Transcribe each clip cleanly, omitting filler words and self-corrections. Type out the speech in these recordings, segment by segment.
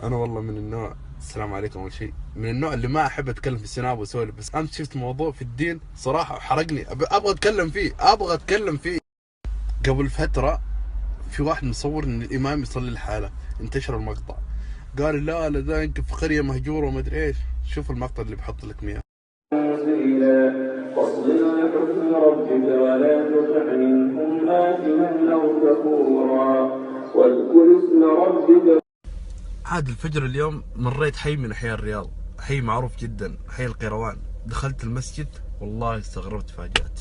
انا والله من النوع، السلام عليكم اول شيء، من النوع اللي ما احب اتكلم في السناب واسولف، بس امس شفت موضوع في الدين صراحه حرقني، ابغى اتكلم فيه، ابغى اتكلم فيه. قبل فتره في واحد مصور ان الامام يصلي لحاله، انتشر المقطع، قال لا لا ده يمكن في قريه مهجوره وما ادري ايش. شوف المقطع اللي بحط لك اياه. واصبر لحكم ربك ولا تطع منهم آثما أو كفورا واذكر اسم ربك. عاد الفجر اليوم مريت حي من احياء الرياض، حي معروف جدا، حي القيروان. دخلت المسجد والله استغربت، فاجأت.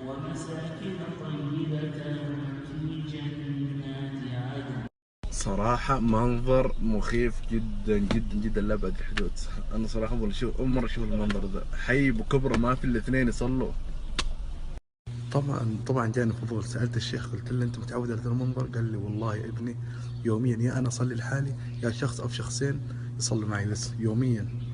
ومساكن طيبة في جنات عدن. صراحة منظر مخيف جدا جدا جدا لأبعد الحدود. أنا صراحة أول مرة أشوف المنظر ذا، حي بكبره ما في إلا اثنين يصلوا. طبعا جاني فضول، سألت الشيخ قلت له أنت متعود على هذا المنظر؟ قال لي والله يا ابني يوميا يا أنا أصلي لحالي يا شخص أو شخصين يصلوا معي بس يوميا.